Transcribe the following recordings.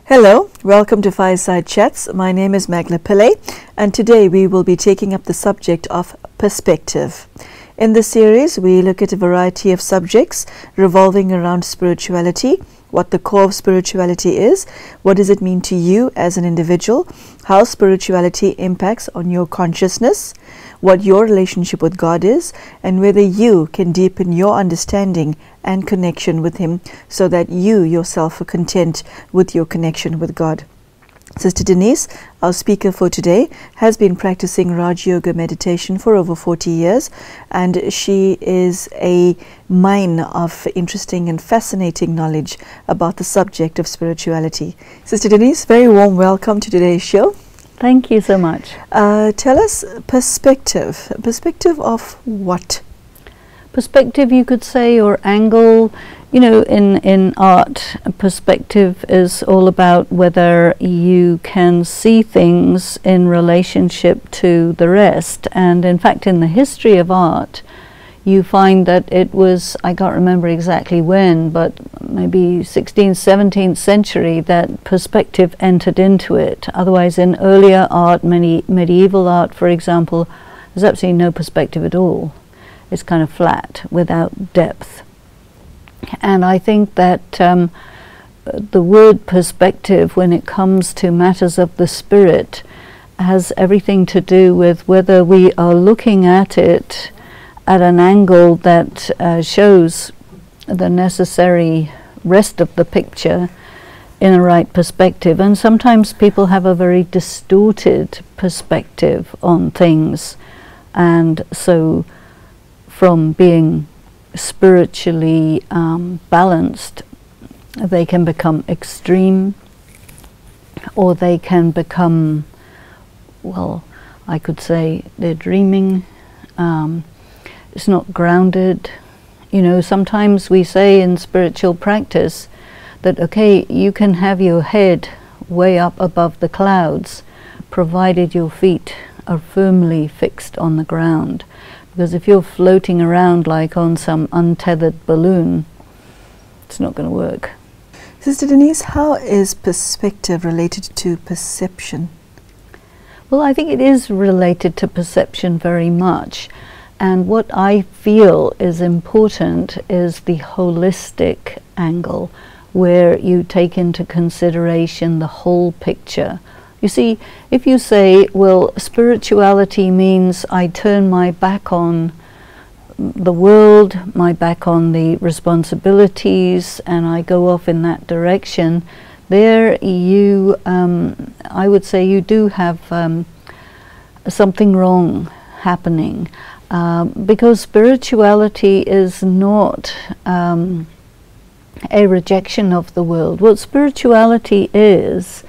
Hello, welcome to Fireside Chats. My name is Magela Pillai, and today we will be taking up the subject of perspective. In this series, we look at a variety of subjects revolving around spirituality, what the core of spirituality is, what does it mean to you as an individual, how spirituality impacts on your consciousness, what your relationship with God is, and whether you can deepen your understanding and connection with Him so that you yourself are content with your connection with God. Sister Denise, our speaker for today, has been practicing Rajyoga Meditation for over 40 years, and she is a mine of interesting and fascinating knowledge about the subject of spirituality. Sister Denise, very warm welcome to today's show. Thank you so much. Tell us perspective. Perspective of what? Perspective, you could say, or angle. You know, in art, perspective is all about whether you can see things in relationship to the rest. And in fact, in the history of art, you find that it was, I can't remember exactly when, but maybe 16th, 17th century that perspective entered into it. Otherwise, in earlier art, medieval art, for example, there's absolutely no perspective at all. It's kind of flat, without depth. And I think that the word perspective, when it comes to matters of the spirit, has everything to do with whether we are looking at it at an angle that shows the necessary rest of the picture in a right perspective. And sometimes people have a very distorted perspective on things, and so from being spiritually balanced, they can become extreme, or they can become, well, I could say they're dreaming. It's not grounded. You know, sometimes we say in spiritual practice that, okay, you can have your head way up above the clouds, provided your feet are firmly fixed on the ground. Because if you're floating around like on some untethered balloon, it's not going to work. Sister Denise, how is perspective related to perception? Well, I think it is related to perception very much. And what I feel is important is the holistic angle, where you take into consideration the whole picture. You see, if you say, well, spirituality means I turn my back on the world, my back on the responsibilities, and I go off in that direction, there you, I would say you do have something wrong happening. Because spirituality is not a rejection of the world. What spirituality is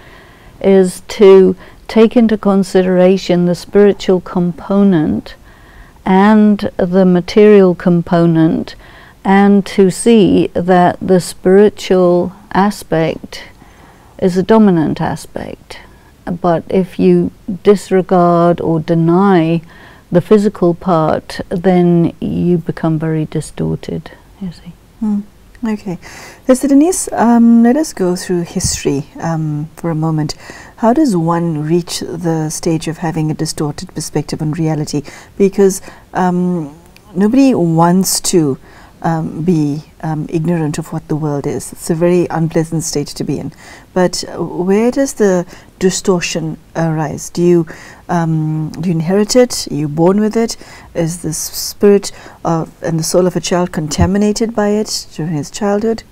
to take into consideration the spiritual component and the material component, and to see that the spiritual aspect is a dominant aspect. But if you disregard or deny the physical part, then you become very distorted, you see. Okay. Sister Denise, let us go through history for a moment. How does one reach the stage of having a distorted perspective on reality? Because nobody wants to be ignorant of what the world is. It's a very unpleasant state to be in. But where does the distortion arise? Do you inherit it? Are you born with it? Is the spirit and the soul of a child contaminated by it during his childhood?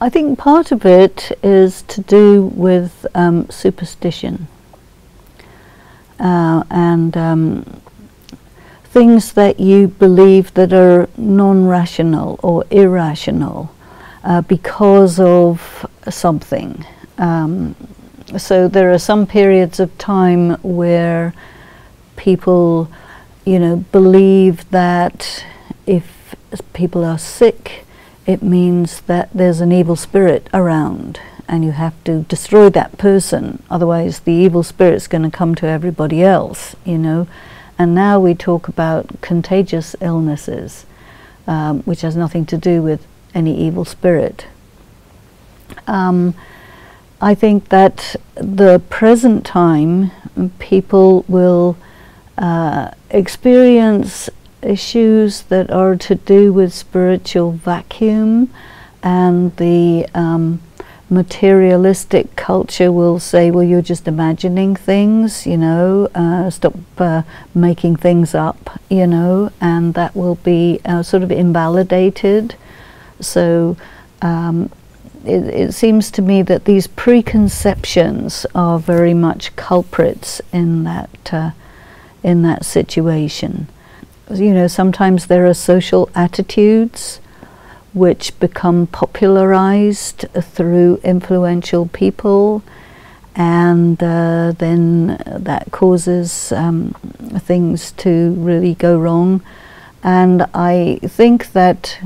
I think part of it is to do with superstition and things that you believe that are non-rational or irrational because of something. So there are some periods of time where people, you know, believe that if people are sick, it means that there's an evil spirit around and you have to destroy that person, otherwise the evil spirit's going to come to everybody else, you know. And now we talk about contagious illnesses, which has nothing to do with any evil spirit. I think that the present time people will experience issues that are to do with spiritual vacuum, and the materialistic culture will say, well, you're just imagining things, you know, stop making things up, you know, and that will be sort of invalidated. So it seems to me that these preconceptions are very much culprits in that situation. You know, sometimes there are social attitudes which become popularized through influential people, and then that causes things to really go wrong. And I think that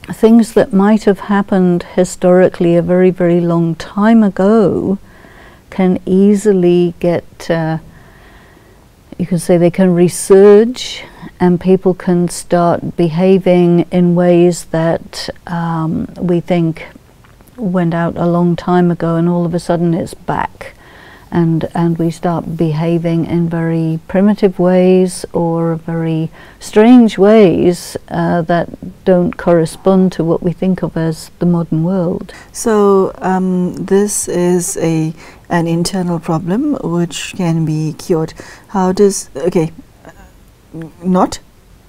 things that might have happened historically a very, very long time ago can easily get, you can say they can resurge, and people can start behaving in ways that we think went out a long time ago, and all of a sudden it's back, and we start behaving in very primitive ways or very strange ways that don't correspond to what we think of as the modern world. So this is an internal problem which can be cured. How does, not?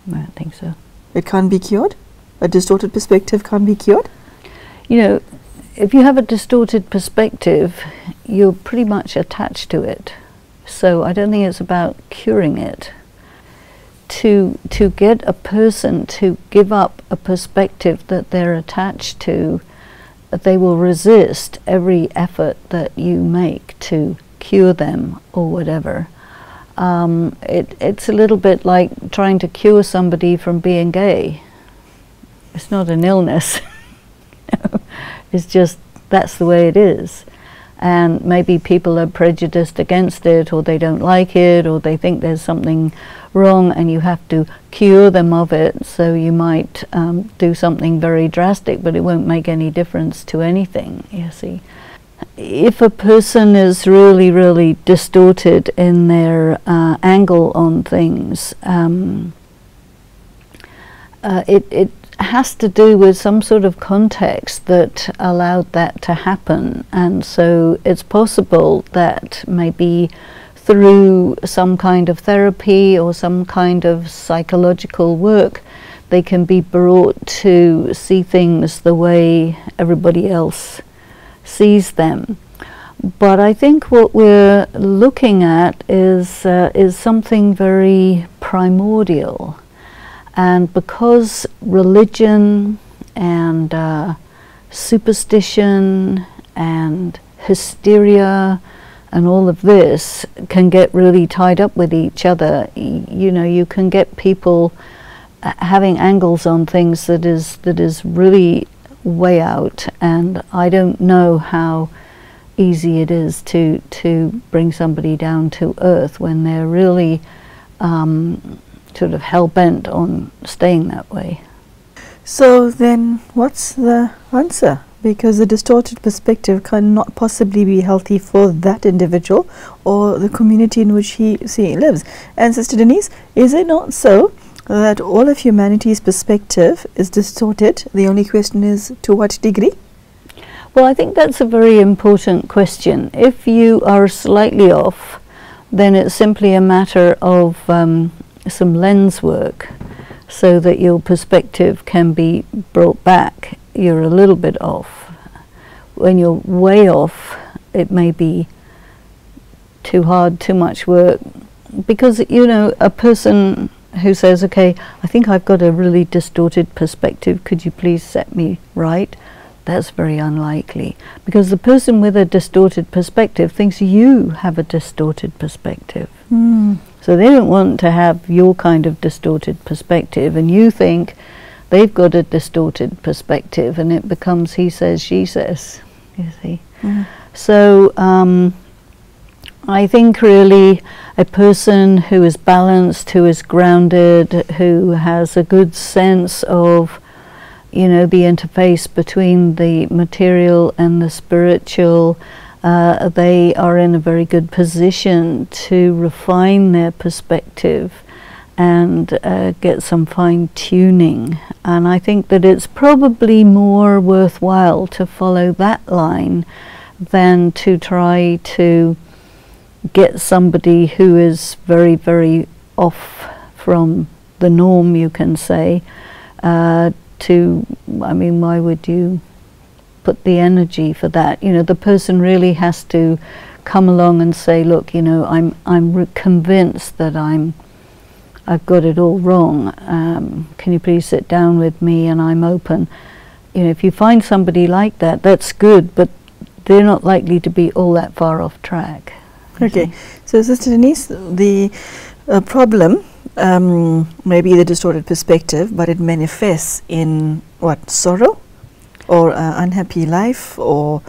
I don't think so. It can't be cured? A distorted perspective can't be cured? You know, if you have a distorted perspective, you're pretty much attached to it. So I don't think it's about curing it. To get a person to give up a perspective that they're attached to, they will resist every effort that you make to cure them or whatever. It's a little bit like trying to cure somebody from being gay. It's not an illness. It's just, that's the way it is. And maybe people are prejudiced against it, or they don't like it, or they think there's something wrong, and you have to cure them of it. So you might do something very drastic, but it won't make any difference to anything, you see. If a person is really, really distorted in their angle on things, it has to do with some sort of context that allowed that to happen. And so it's possible that maybe through some kind of therapy or some kind of psychological work, they can be brought to see things the way everybody else sees them. But I think what we're looking at is something very primordial. And because religion and superstition and hysteria and all of this can get really tied up with each other, you know, you can get people having angles on things that is really way out, and I don't know how easy it is to bring somebody down to earth when they're really sort of hell-bent on staying that way. So then what's the answer? Because the distorted perspective cannot possibly be healthy for that individual or the community in which he lives. And Sister Denise, is it not so that all of humanity's perspective is distorted? The only question is, to what degree? Well, I think that's a very important question. If you are slightly off, then it's simply a matter of some lens work so that your perspective can be brought back. You're a little bit off. When you're way off, it may be too hard, too much work, because, you know, a person who says, okay, I think I've got a really distorted perspective, could you please set me right? That's very unlikely, because the person with a distorted perspective thinks you have a distorted perspective. So they don't want to have your kind of distorted perspective, and you think they've got a distorted perspective, and it becomes he says, she says, you see. So I think really a person who is balanced, who is grounded, who has a good sense of you know, the interface between the material and the spiritual, they are in a very good position to refine their perspective and get some fine-tuning. And I think that it's probably more worthwhile to follow that line than to try to get somebody who is very, very off from the norm, you can say, I mean, why would you put the energy for that? You know, the person really has to come along and say, look, you know, I'm convinced that I've got it all wrong. Can you please sit down with me, and I'm open. You know, if you find somebody like that, that's good, but they're not likely to be all that far off track. Okay, so Sister Denise, the problem maybe the distorted perspective, but it manifests in what, sorrow or unhappy life, or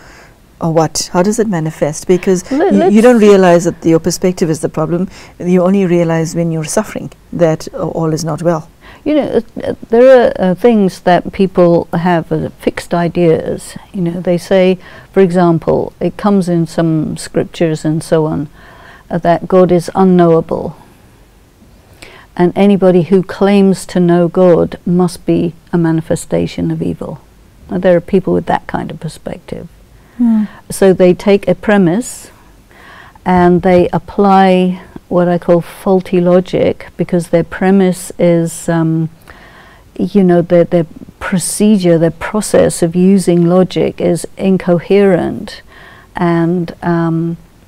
what? How does it manifest? Because you don't realize that your perspective is the problem. You only realize when you're suffering that all is not well. You know, there are things that people have fixed ideas. You know, they say, for example, it comes in some scriptures and so on, that God is unknowable. And anybody who claims to know God must be a manifestation of evil. Now, there are people with that kind of perspective. So they take a premise and they apply what I call faulty logic, because their premise is, you know, their procedure, their process of using logic is incoherent. And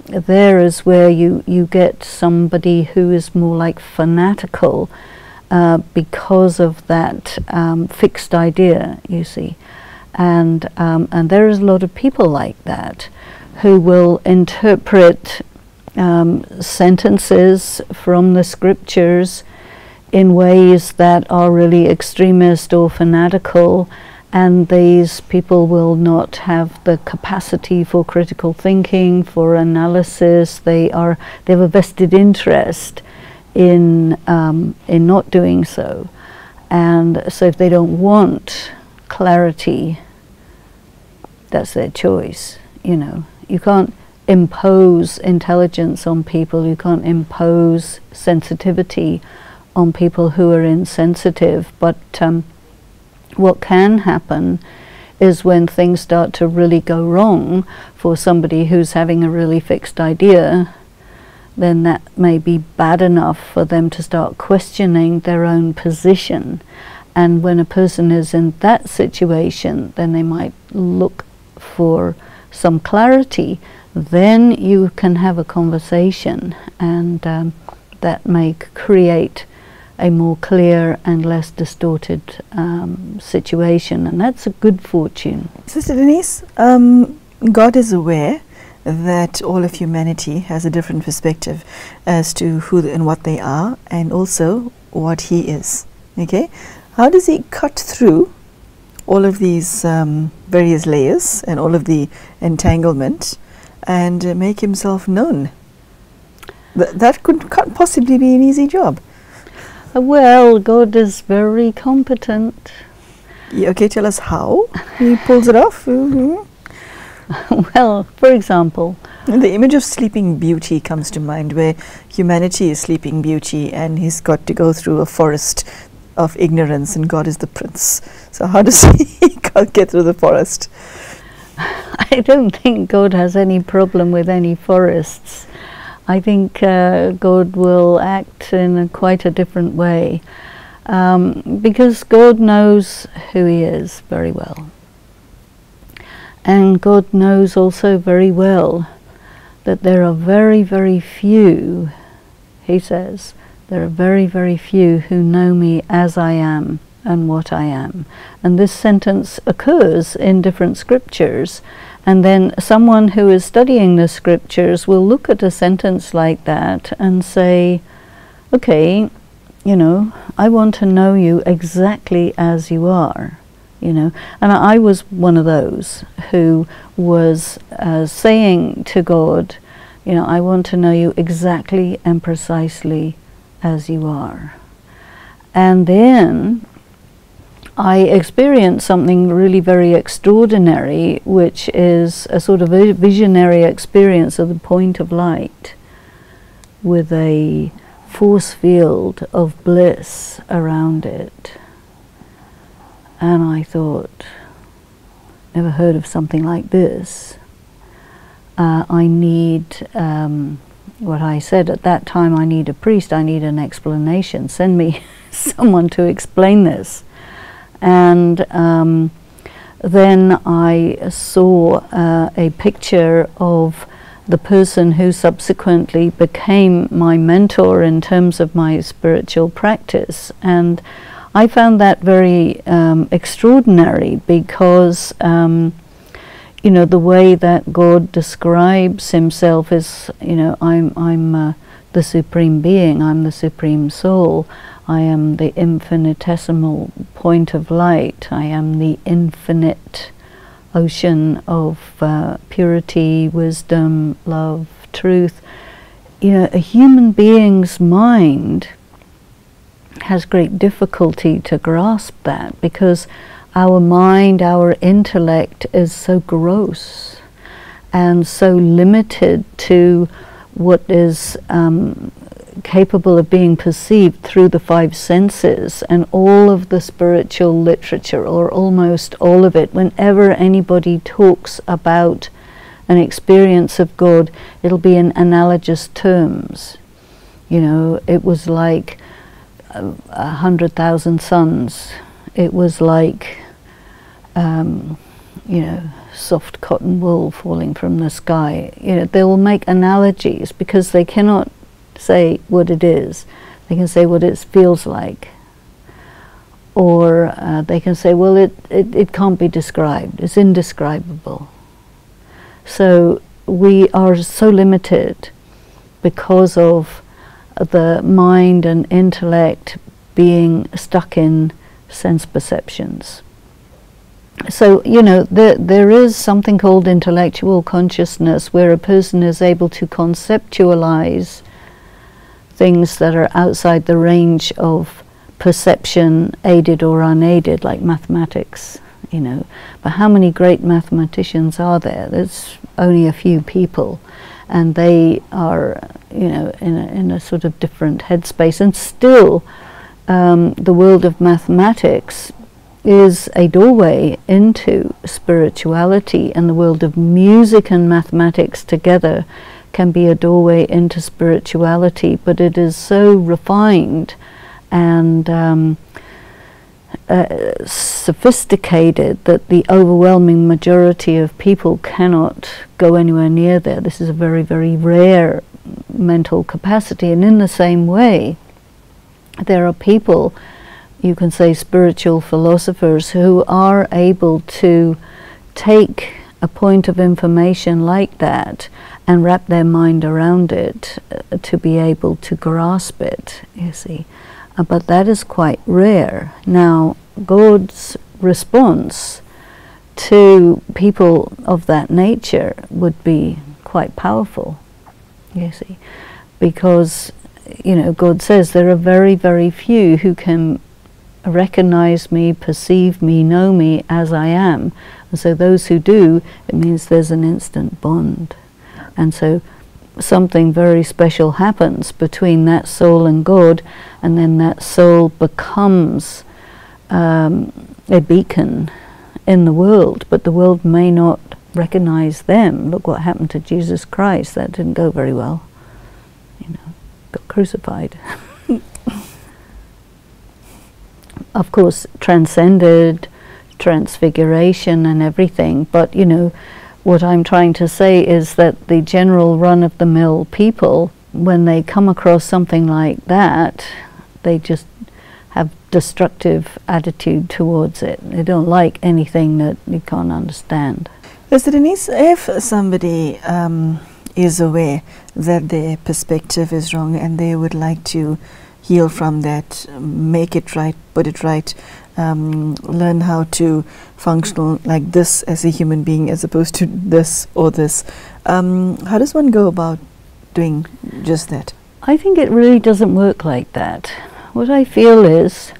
there is where you get somebody who is more like fanatical because of that fixed idea, you see. And there is a lot of people like that who will interpret sentences from the scriptures in ways that are really extremist or fanatical, and these people will not have the capacity for critical thinking, for analysis. They have a vested interest in not doing so, and so if they don't want clarity, that's their choice. You know, you can't impose intelligence on people, you can't impose sensitivity on people who are insensitive, but what can happen is when things start to really go wrong for somebody who's having a really fixed idea, then that may be bad enough for them to start questioning their own position. And when a person is in that situation, then they might look for some clarity. Then you can have a conversation, and that may create a more clear and less distorted situation, and that's a good fortune. Sister Denise, God is aware that all of humanity has a different perspective as to who and what they are, and also what He is. Okay, how does He cut through all of these various layers and all of the entanglement and make Himself known? That can't possibly be an easy job. Well, God is very competent. Yeah, okay, tell us how He pulls it off. Well, for example, the image of Sleeping Beauty comes to mind, where humanity is Sleeping Beauty and he's got to go through a forest of ignorance, and God is the prince. So how does He get through the forest? I don't think God has any problem with any forests. I think God will act in quite a different way, because God knows who He is very well. And God knows also very well that there are very, very few, He says, there are very, very few who know me as I am and what I am. And this sentence occurs in different scriptures. And then someone who is studying the scriptures will look at a sentence like that and say, okay, you know, I want to know you exactly as you are, you know. And I was one of those who was saying to God, you know, I want to know you exactly and precisely as you are. And then I experienced something really very extraordinary, which is a sort of a visionary experience of the point of light with a force field of bliss around it. And I thought, never heard of something like this. I need, what I said at that time, I need a priest, I need an explanation. Send me someone to explain this. And then I saw a picture of the person who subsequently became my mentor in terms of my spiritual practice. And I found that very extraordinary because, you know, the way that God describes himself is, you know, I'm the Supreme Being, I'm the Supreme Soul, I am the infinitesimal point of light, I am the infinite ocean of purity, wisdom, love, truth. You know, a human being's mind has great difficulty to grasp that, because our mind, our intellect is so gross and so limited to what is capable of being perceived through the five senses. And all of the spiritual literature, or almost all of it, whenever anybody talks about an experience of God, it'll be in analogous terms. You know, it was like 100,000 suns. It was like, you know, soft cotton wool falling from the sky. You know, they will make analogies because they cannot say what it is. They can say what it feels like. Or they can say, well, it can't be described. It's indescribable. So we are so limited because of the mind and intellect being stuck in sense perceptions. So, you know, there is something called intellectual consciousness, where a person is able to conceptualize things that are outside the range of perception, aided or unaided, like mathematics, you know. But how many great mathematicians are there? There's only a few people, and they are, you know, in a sort of different headspace. And still, the world of mathematics is a doorway into spirituality, and the world of music and mathematics together can be a doorway into spirituality, but it is so refined and sophisticated that the overwhelming majority of people cannot go anywhere near there. This is a very, very rare mental capacity. And in the same way, there are people, you can say spiritual philosophers, who are able to take a point of information like that and wrap their mind around it to be able to grasp it, you see. But that is quite rare. Now, God's response to people of that nature would be quite powerful, you see, because, you know, God says there are very, very few who can recognize me, perceive me, know me as I am. And so those who do, it means there's an instant bond. And so something very special happens between that soul and God, and then that soul becomes a beacon in the world, but the world may not recognize them. Look what happened to Jesus Christ. That didn't go very well. You know, got crucified. Of course, transcended, transfiguration and everything, but, you know, what I'm trying to say is that the general run-of-the-mill people, when they come across something like that, they just have destructive attitude towards it. They don't like anything that you can't understand. So Denise, if somebody is aware that their perspective is wrong and they would like to heal from that, make it right, put it right, learn how to function like this as a human being as opposed to this or this, how does one go about doing just that? I think it really doesn't work like that. What I feel is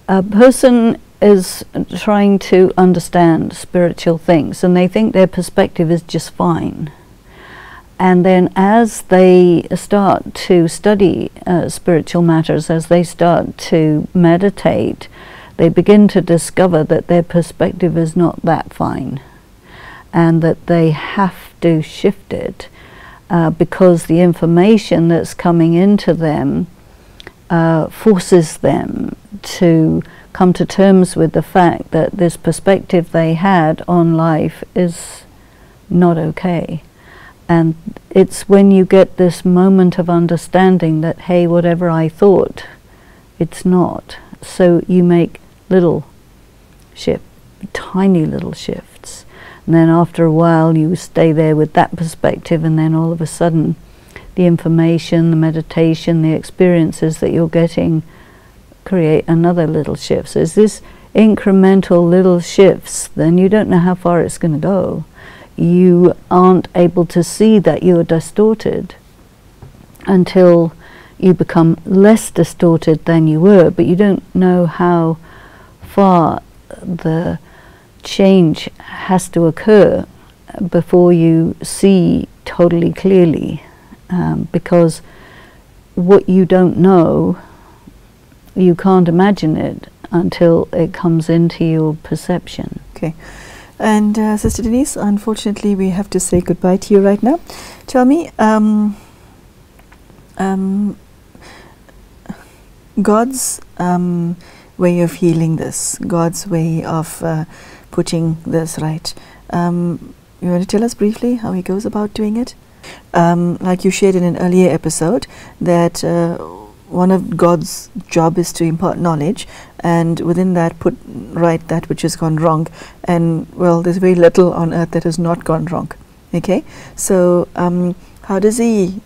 a person is trying to understand spiritual things, and they think their perspective is just fine. And then as they start to study spiritual matters, as they start to meditate, they begin to discover that their perspective is not that fine, and that they have to shift it because the information that's coming into them forces them to come to terms with the fact that this perspective they had on life is not okay. And it's when you get this moment of understanding that, hey, whatever I thought, it's not. So you make little shifts, tiny little shifts. And then after a while you stay there with that perspective, and then all of a sudden the information, the meditation, the experiences that you're getting create another little shift. So it's this incremental little shifts, then you don't know how far it's going to go. You aren't able to see that you're distorted until you become less distorted than you were, but you don't know how far the change has to occur before you see totally clearly, because what you don't know, you can't imagine it until it comes into your perception. Okay. And Sister Denise, unfortunately we have to say goodbye to you right now. Tell me, God's way of healing this, God's way of putting this right. You want to tell us briefly how he goes about doing it? Like you shared in an earlier episode, that one of God's job is to impart knowledge, and within that put right that which has gone wrong. And well, there's very little on earth that has not gone wrong. Okay, so how does he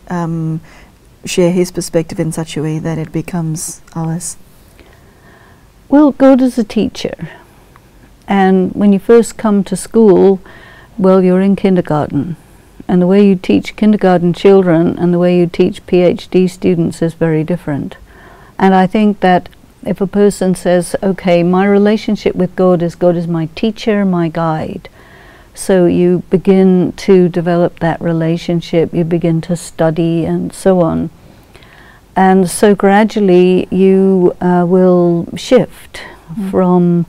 share his perspective in such a way that it becomes ours? Well, God is a teacher, and when you first come to school, well, you're in kindergarten, and the way you teach kindergarten children and the way you teach PhD students is very different. And I think that if a person says, okay, my relationship with God is my teacher, my guide, so you begin to develop that relationship, you begin to study and so on. And so gradually you will shift from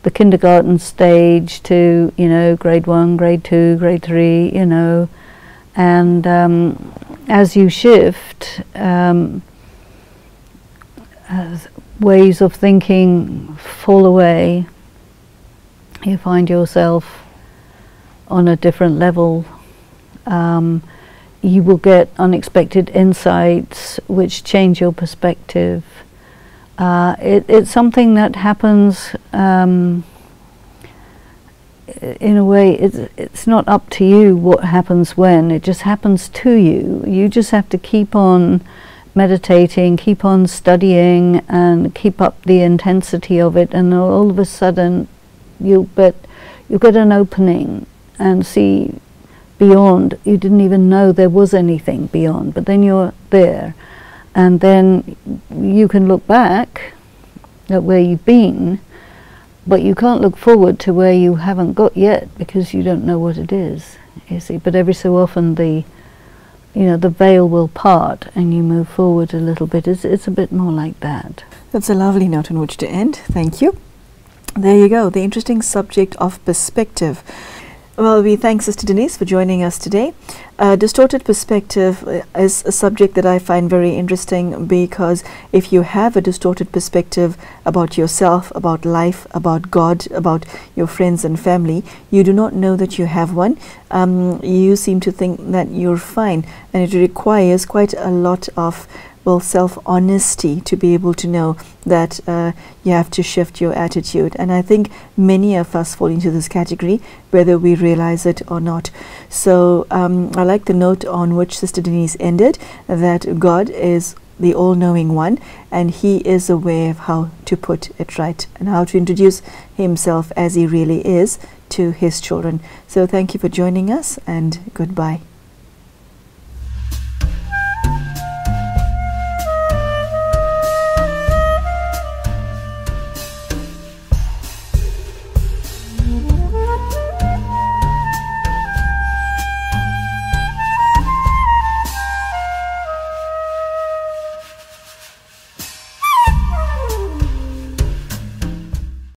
the kindergarten stage to, you know, grade 1, grade 2, grade 3, you know, and as you shift, ways of thinking fall away, you find yourself on a different level. You will get unexpected insights which change your perspective. It's something that happens in a way. It's not up to you what happens when, it just happens to you. You just have to keep on meditating, keep on studying, and keep up the intensity of it, and all of a sudden you'll get an opening and see beyond. You didn't even know there was anything beyond, but then you're there, and then you can look back at where you've been, but you can't look forward to where you haven't got yet because you don't know what it is, you see. But every so often the veil will part and you move forward a little bit. It's a bit more like that. That's a lovely note on which to end. Thank you. There you go, the interesting subject of perspective. Well, we thank Sister Denise for joining us today. Distorted perspective is a subject that I find very interesting, because if you have a distorted perspective about yourself, about life, about God, about your friends and family, you do not know that you have one. You seem to think that you're fine, and it requires quite a lot of self-honesty to be able to know that you have to shift your attitude. And I think many of us fall into this category, whether we realize it or not. So I like the note on which Sister Denise ended, that God is the all-knowing one, and he is aware of how to put it right and how to introduce himself as he really is to his children. So thank you for joining us, and goodbye.